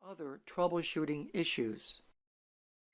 Other troubleshooting issues.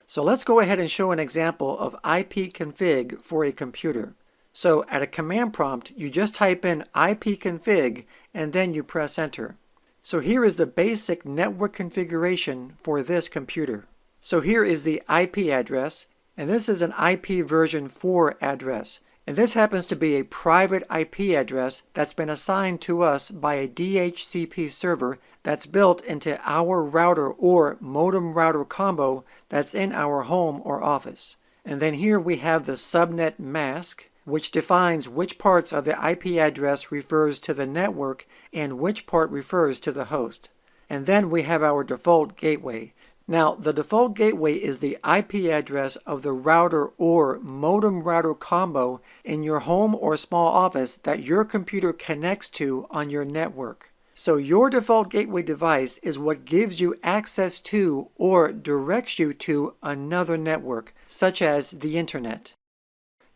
So let's go ahead and show an example of ipconfig for a computer. So at a command prompt, you just type in ipconfig and then you press enter. So here is the basic network configuration for this computer. So here is the IP address, and this is an IP version 4 address. And this happens to be a private IP address that's been assigned to us by a DHCP server that's built into our router or modem router combo that's in our home or office. And then here we have the subnet mask, which defines which parts of the IP address refers to the network and which part refers to the host. And then we have our default gateway. Now, the default gateway is the IP address of the router or modem router combo in your home or small office that your computer connects to on your network. So your default gateway device is what gives you access to or directs you to another network, such as the internet.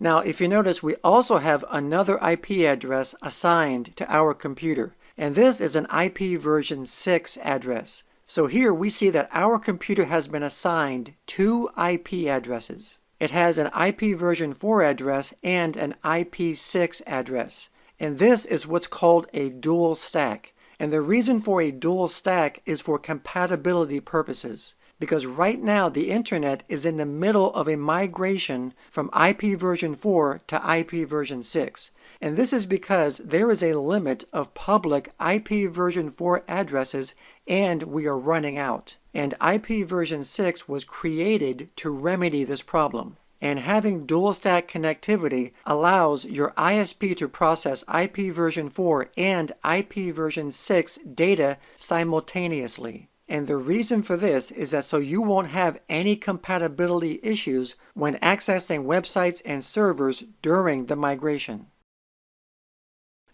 Now, if you notice, we also have another IP address assigned to our computer, and this is an IP version 6 address. So here we see that our computer has been assigned two IP addresses. It has an IP version 4 address and an IP6 address. And this is what's called a dual stack. And the reason for a dual stack is for compatibility purposes. Because right now the internet is in the middle of a migration from IP version 4 to IP version 6. And this is because there is a limit of public IP version 4 addresses and we are running out. And IP version 6 was created to remedy this problem. And having dual stack connectivity allows your ISP to process IP version 4 and IP version 6 data simultaneously. And the reason for this is that so you won't have any compatibility issues when accessing websites and servers during the migration.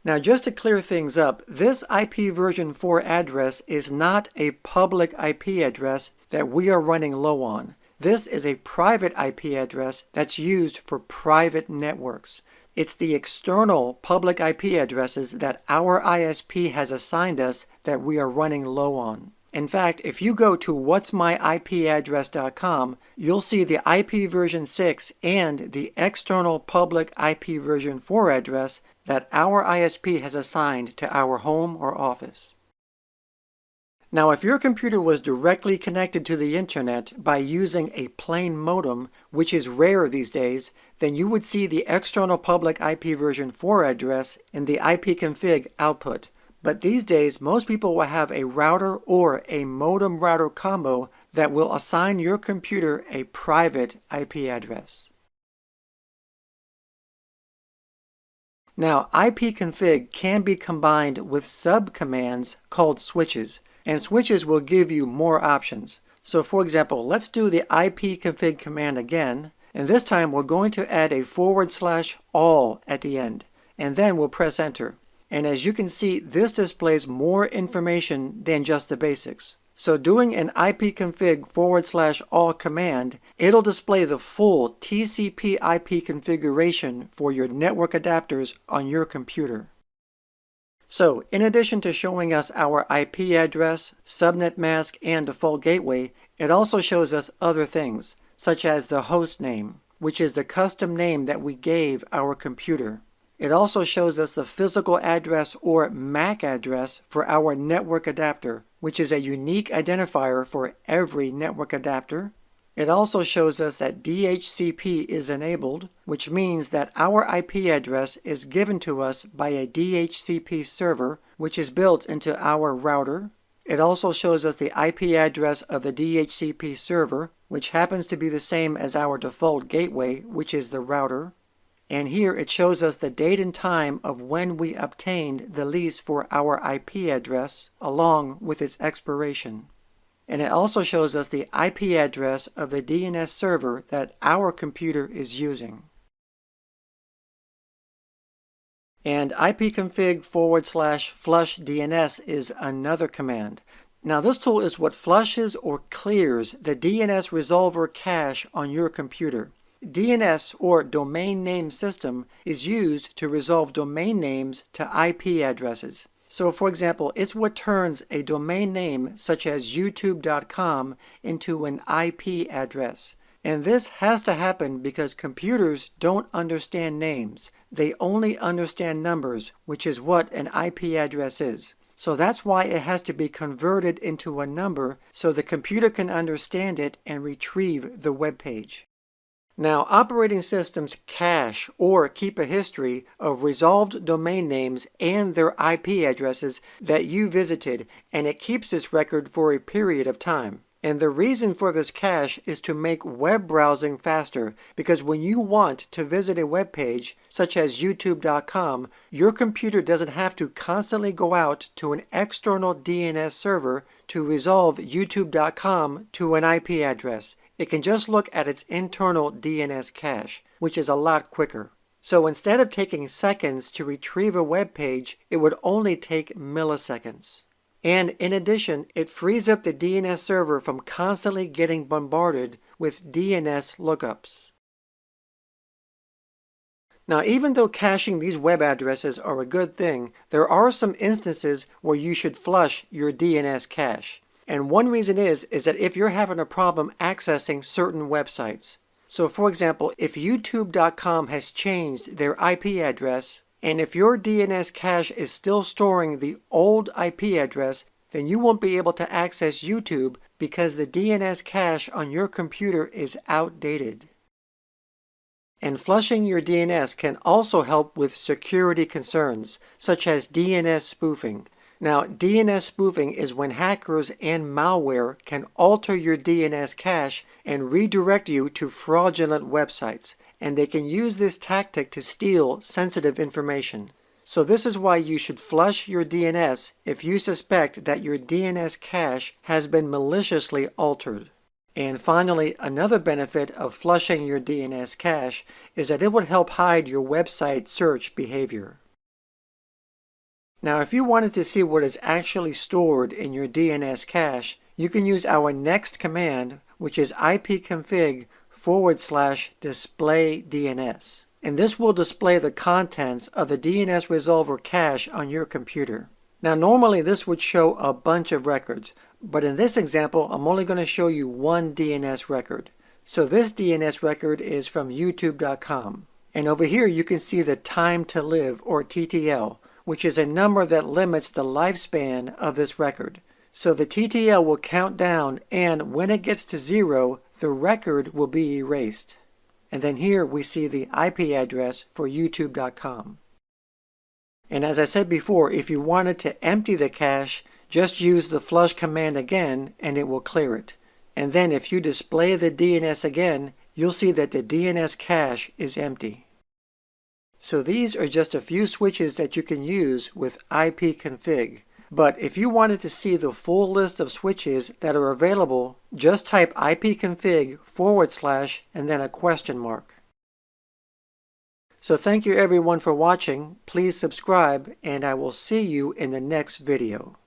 Now, just to clear things up, this IP version 4 address is not a public IP address that we are running low on. This is a private IP address that's used for private networks. It's the external public IP addresses that our ISP has assigned us that we are running low on. In fact, if you go to whatsmyipaddress.com, you'll see the IP version 6 and the external public IP version 4 address that our ISP has assigned to our home or office. Now, if your computer was directly connected to the internet by using a plain modem, which is rare these days, then you would see the external public IP version 4 address in the ipconfig output. But these days, most people will have a router or a modem router combo that will assign your computer a private IP address. Now, ipconfig can be combined with subcommands called switches, and switches will give you more options. So for example, let's do the ipconfig command again, and this time we're going to add a /all at the end, and then we'll press enter. And as you can see, this displays more information than just the basics. So doing an ipconfig /all command, it'll display the full TCP IP configuration for your network adapters on your computer. So in addition to showing us our IP address, subnet mask, and default gateway, it also shows us other things, such as the host name, which is the custom name that we gave our computer. It also shows us the physical address or MAC address for our network adapter, which is a unique identifier for every network adapter. It also shows us that DHCP is enabled, which means that our IP address is given to us by a DHCP server, which is built into our router. It also shows us the IP address of the DHCP server, which happens to be the same as our default gateway, which is the router. And here it shows us the date and time of when we obtained the lease for our IP address, along with its expiration. And it also shows us the IP address of the DNS server that our computer is using. And ipconfig /flush DNS is another command. Now this tool is what flushes or clears the DNS resolver cache on your computer. DNS, or domain name system, is used to resolve domain names to IP addresses. So for example, it's what turns a domain name such as youtube.com into an IP address. And this has to happen because computers don't understand names. They only understand numbers, which is what an IP address is. So that's why it has to be converted into a number so the computer can understand it and retrieve the web page. Now, operating systems cache or keep a history of resolved domain names and their IP addresses that you visited, and it keeps this record for a period of time. And the reason for this cache is to make web browsing faster, because when you want to visit a web page, such as youtube.com, your computer doesn't have to constantly go out to an external DNS server to resolve youtube.com to an IP address. It can just look at its internal DNS cache, which is a lot quicker. So instead of taking seconds to retrieve a web page, it would only take milliseconds. And in addition, it frees up the DNS server from constantly getting bombarded with DNS lookups. Now, even though caching these web addresses are a good thing, there are some instances where you should flush your DNS cache. And one reason is that if you're having a problem accessing certain websites. So for example, if youtube.com has changed their IP address, and if your DNS cache is still storing the old IP address, then you won't be able to access YouTube because the DNS cache on your computer is outdated. And flushing your DNS can also help with security concerns, such as DNS spoofing. Now, DNS spoofing is when hackers and malware can alter your DNS cache and redirect you to fraudulent websites, and they can use this tactic to steal sensitive information. So this is why you should flush your DNS if you suspect that your DNS cache has been maliciously altered. And finally, another benefit of flushing your DNS cache is that it would help hide your website search behavior. Now, if you wanted to see what is actually stored in your DNS cache, you can use our next command, which is ipconfig /display DNS. And this will display the contents of the DNS resolver cache on your computer. Now, normally this would show a bunch of records, but in this example, I'm only going to show you one DNS record. So this DNS record is from youtube.com. And over here, you can see the time to live, or TTL, which is a number that limits the lifespan of this record. So the TTL will count down, and when it gets to 0, the record will be erased. And then here we see the IP address for youtube.com. And as I said before, if you wanted to empty the cache, just use the flush command again and it will clear it. And then if you display the DNS again, you'll see that the DNS cache is empty. So these are just a few switches that you can use with ipconfig. But if you wanted to see the full list of switches that are available, just type ipconfig / and then a question mark. So thank you everyone for watching. Please subscribe, and I will see you in the next video.